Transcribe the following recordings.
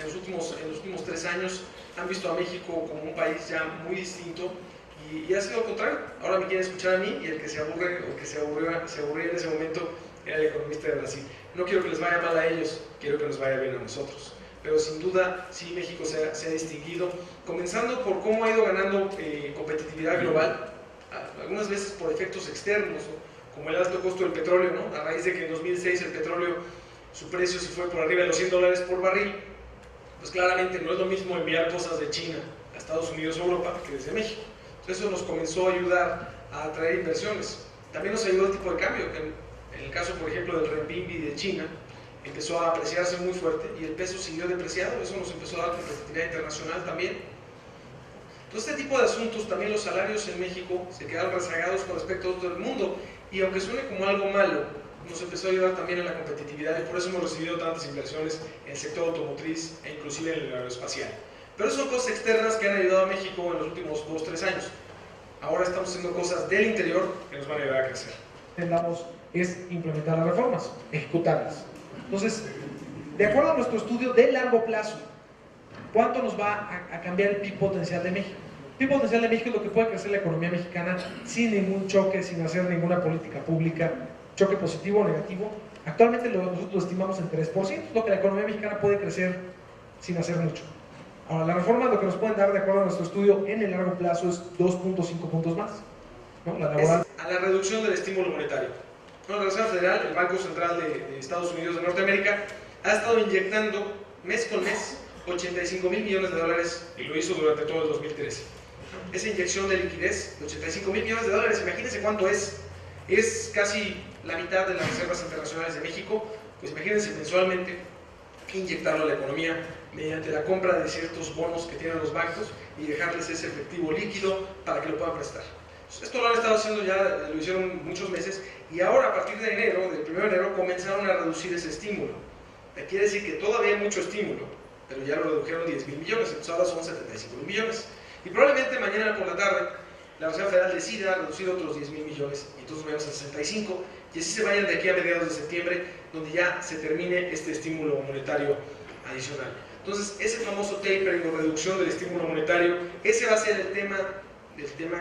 en los últimos 3 años han visto a México como un país ya muy distinto y ha sido lo contrario. Ahora me quieren escuchar a mí y el que se aburre o que se aburría en ese momento era el economista de Brasil. No quiero que les vaya mal a ellos, quiero que nos vaya bien a nosotros. Pero sin duda, sí, México se ha distinguido, comenzando por cómo ha ido ganando competitividad global, algunas veces por efectos externos, ¿no? Como el alto costo del petróleo, ¿no? A raíz de que en 2006 el petróleo, su precio se fue por arriba de los $100 por barril, pues claramente no es lo mismo enviar cosas de China a Estados Unidos o Europa que desde México. Entonces eso nos comenzó a ayudar a atraer inversiones. También nos ayudó el tipo de cambio, que en el caso, por ejemplo, del renminbi de China, empezó a apreciarse muy fuerte y el peso siguió depreciado. Eso nos empezó a dar competitividad internacional también. Entonces, este tipo de asuntos, también los salarios en México se quedaron rezagados con respecto a todo el mundo, y aunque suene como algo malo, nos empezó a ayudar también en la competitividad, y por eso hemos recibido tantas inversiones en el sector automotriz e inclusive en el aeroespacial. Pero son cosas externas que han ayudado a México en los últimos 2-3 años. Ahora estamos haciendo cosas del interior que nos van a ayudar a crecer. Es implementar las reformas, ejecutarlas. Entonces, de acuerdo a nuestro estudio de largo plazo, ¿cuánto nos va a cambiar el PIB potencial de México? El PIB potencial de México es lo que puede crecer la economía mexicana sin ningún choque, sin hacer ninguna política pública, choque positivo o negativo. Actualmente nosotros lo estimamos en 3%, lo que la economía mexicana puede crecer sin hacer mucho. Ahora, la reforma lo que nos pueden dar, de acuerdo a nuestro estudio, en el largo plazo es 2.5 puntos más, ¿no? La laboral. Es a la reducción del estímulo monetario. La Reserva Federal, el Banco Central de Estados Unidos de Norteamérica, ha estado inyectando mes con mes $85,000 millones, y lo hizo durante todo el 2013. Esa inyección de liquidez de $85,000 millones, imagínense cuánto es casi la mitad de las reservas internacionales de México. Pues imagínense mensualmente inyectarlo a la economía mediante la compra de ciertos bonos que tienen los bancos y dejarles ese efectivo líquido para que lo puedan prestar. Esto lo han estado haciendo ya, lo hicieron muchos meses, y ahora a partir de enero, del 1 de enero, comenzaron a reducir ese estímulo. Quiere decir que todavía hay mucho estímulo, pero ya lo redujeron 10,000 millones, entonces ahora son 75,000 millones. Y probablemente mañana por la tarde la Reserva Federal decida reducir otros 10,000 millones, y entonces vayamos a 65, y así se vayan de aquí a mediados de septiembre, donde ya se termine este estímulo monetario adicional. Entonces, ese famoso tapering o reducción del estímulo monetario, ese va a ser el tema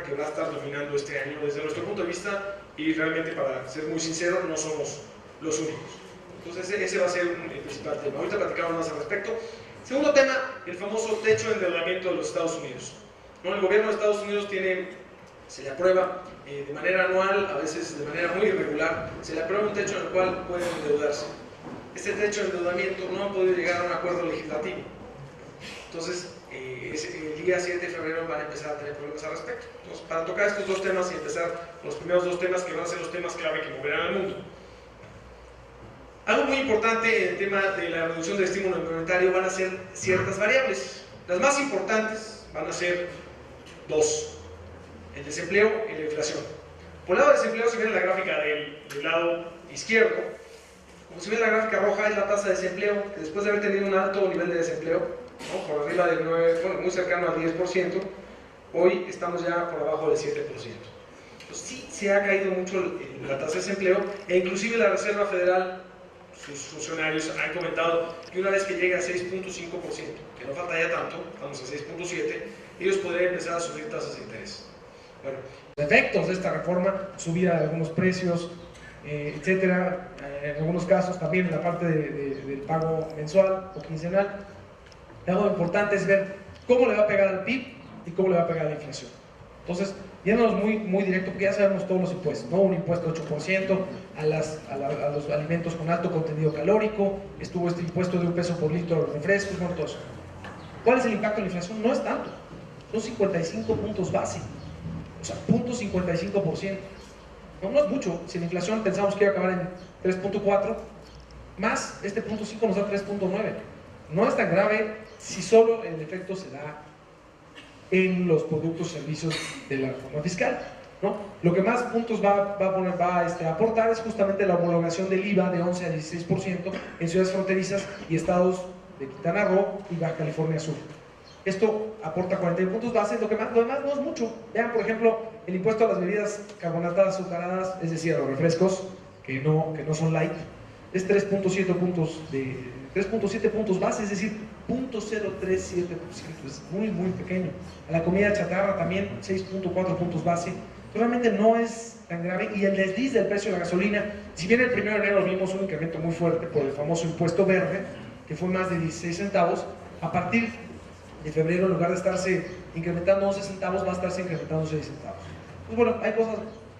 que va a estar dominando este año desde nuestro punto de vista, y realmente, para ser muy sincero, no somos los únicos. Entonces ese va a ser el principal tema. Ahorita platicamos más al respecto. Segundo tema, el famoso techo de endeudamiento de los Estados Unidos. ¿No? El gobierno de Estados Unidos se le aprueba de manera anual, a veces de manera muy irregular, se le aprueba un techo en el cual pueden endeudarse. Este techo de endeudamiento no ha podido llegar a un acuerdo legislativo. Entonces, el día 7 de febrero van a empezar a tener problemas al respecto. Entonces, para tocar estos dos temas y empezar con los primeros dos temas, que van a ser los temas clave que moverán al mundo. Algo muy importante en el tema de la reducción del estímulo monetario van a ser ciertas variables. Las más importantes van a ser dos: el desempleo y la inflación. Por el lado del desempleo se ve en la gráfica del lado izquierdo. Como se ve en la gráfica roja, es la tasa de desempleo, que después de haber tenido un alto nivel de desempleo, ¿no? Por arriba del 9, bueno, muy cercano al 10%, hoy estamos ya por abajo del 7%. Entonces sí se ha caído mucho la tasa de desempleo, e inclusive la Reserva Federal, sus funcionarios han comentado que una vez que llegue a 6.5%, que no falta ya tanto, estamos a 6.7%, ellos podrían empezar a subir tasas de interés. Bueno, los efectos de esta reforma, subida de algunos precios, etcétera, en algunos casos también en la parte del pago mensual o quincenal. Algo importante es ver cómo le va a pegar al PIB y cómo le va a pegar a la inflación. Entonces, yéndonos muy directo, porque ya sabemos todos los impuestos, ¿no? Un impuesto 8% a los alimentos con alto contenido calórico, estuvo este impuesto de $1 por litro a los refrescos, bueno, todo eso. ¿Cuál es el impacto de la inflación? No es tanto, son 55 puntos base, o sea, 0.55%. No es mucho. Si la inflación pensamos que iba a acabar en 3.4, más este 0.5 nos da 3.9. No es tan grave si solo el efecto se da en los productos y servicios de la reforma fiscal, ¿no? Lo que más puntos va a aportar es justamente la homologación del IVA de 11 a 16% en ciudades fronterizas y estados de Quintana Roo y Baja California Sur. Esto aporta 41 puntos base, lo demás no es mucho. Vean, por ejemplo, el impuesto a las bebidas carbonatadas, azucaradas, es decir, a los refrescos, que no son light, es 3.7 puntos base, es decir, 0.037%, es muy pequeño. A la comida chatarra también 6.4 puntos base, realmente no es tan grave. Y el desliz del precio de la gasolina, si bien el 1 de enero vimos un incremento muy fuerte por el famoso impuesto verde, que fue más de 16 centavos, a partir de febrero, en lugar de estarse incrementando 11 centavos, va a estarse incrementando 6 centavos. Pues bueno, hay cosas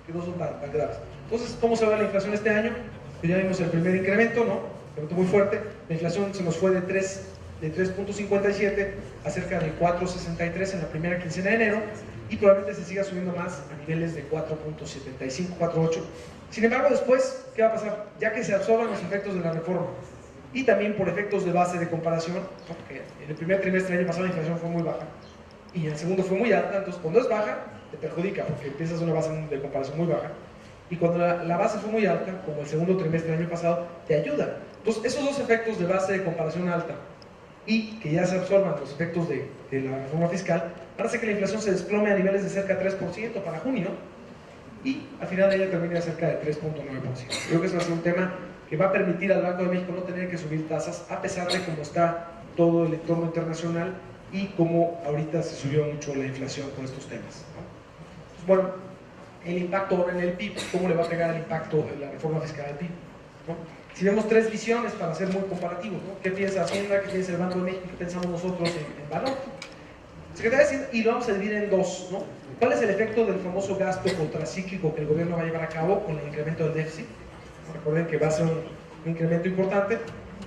que no son tan graves. Entonces, ¿cómo se ve la inflación este año? Pues ya vimos el primer incremento, ¿no? Incremento muy fuerte. La inflación se nos fue de 3.57 a cerca de 4.63 en la primera quincena de enero, y probablemente se siga subiendo más a niveles de 4.75, 4.8. Sin embargo, después, ¿qué va a pasar? Ya que se absorban los efectos de la reforma y también por efectos de base de comparación, porque en el primer trimestre del año pasado la inflación fue muy baja y en el segundo fue muy alta, entonces cuando es baja te perjudica porque empiezas una base de comparación muy baja, y cuando la base fue muy alta, como el segundo trimestre del año pasado, te ayuda. Entonces esos dos efectos de base de comparación alta y que ya se absorban los efectos de la reforma fiscal, van a hacer que la inflación se desplome a niveles de cerca de 3% para junio, y al final de año termine a cerca de 3.9%. Creo que ese va a ser un tema que va a permitir al Banco de México no tener que subir tasas, a pesar de cómo está todo el entorno internacional y cómo ahorita se subió mucho la inflación con estos temas, ¿no? Pues bueno, el impacto ahora en el PIB, ¿cómo le va a pegar el impacto en la reforma fiscal al PIB, ¿no? Si vemos tres visiones para ser muy comparativos, ¿no? ¿Qué piensa Hacienda? ¿Qué piensa el Banco de México? ¿Qué pensamos nosotros en valor? Secretaría de Hacienda, y lo vamos a dividir en dos, ¿no? ¿Cuál es el efecto del famoso gasto contracíclico que el gobierno va a llevar a cabo con el incremento del déficit? Recuerden que va a ser un incremento importante.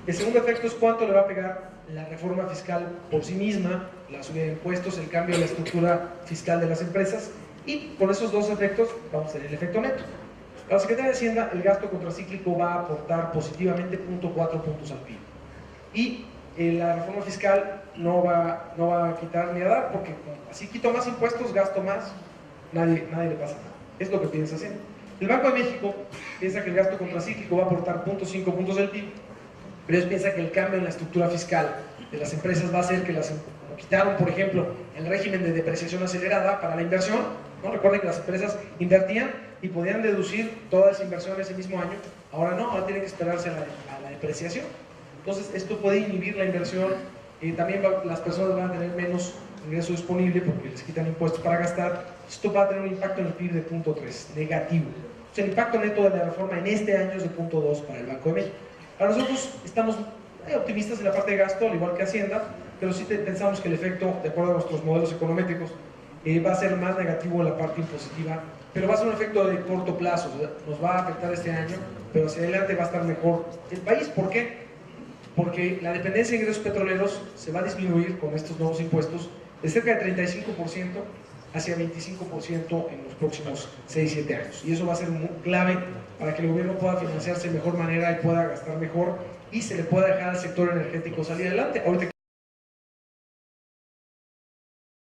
El segundo efecto es cuánto le va a pegar la reforma fiscal por sí misma, la subida de impuestos, el cambio de la estructura fiscal de las empresas, y con esos dos efectos vamos a tener el efecto neto. Para la Secretaría de Hacienda, el gasto contracíclico va a aportar positivamente 0.4 puntos al PIB. Y la reforma fiscal no va a quitar ni a dar, porque así quito más impuestos, gasto más, nadie le pasa nada. Es lo que piensa Hacienda. El Banco de México piensa que el gasto contracíclico va a aportar 0.5 puntos del PIB, pero ellos piensan que el cambio en la estructura fiscal de las empresas va a hacer que como quitaron, por ejemplo, el régimen de depreciación acelerada para la inversión, ¿no? Recuerden que las empresas invertían y podían deducir toda esa inversión ese mismo año, ahora no, ahora tienen que esperarse a la depreciación. Entonces esto puede inhibir la inversión, también las personas van a tener menos ingreso disponible porque les quitan impuestos para gastar. Esto va a tener un impacto en el PIB de 0.3, negativo. Entonces, el impacto neto de la reforma en este año es de 0.2 para el Banco de México. Para nosotros estamos optimistas en la parte de gasto, al igual que Hacienda, pero sí pensamos que el efecto, de acuerdo a nuestros modelos econométricos, va a ser más negativo en la parte impositiva, pero va a ser un efecto de corto plazo, nos va a afectar este año, pero hacia adelante va a estar mejor el país. ¿Por qué? Porque la dependencia de ingresos petroleros se va a disminuir con estos nuevos impuestos de cerca de 35% hacia 25% en los próximos 6-7 años. Y eso va a ser muy clave para que el gobierno pueda financiarse de mejor manera y pueda gastar mejor y se le pueda dejar al sector energético salir adelante. Ahorita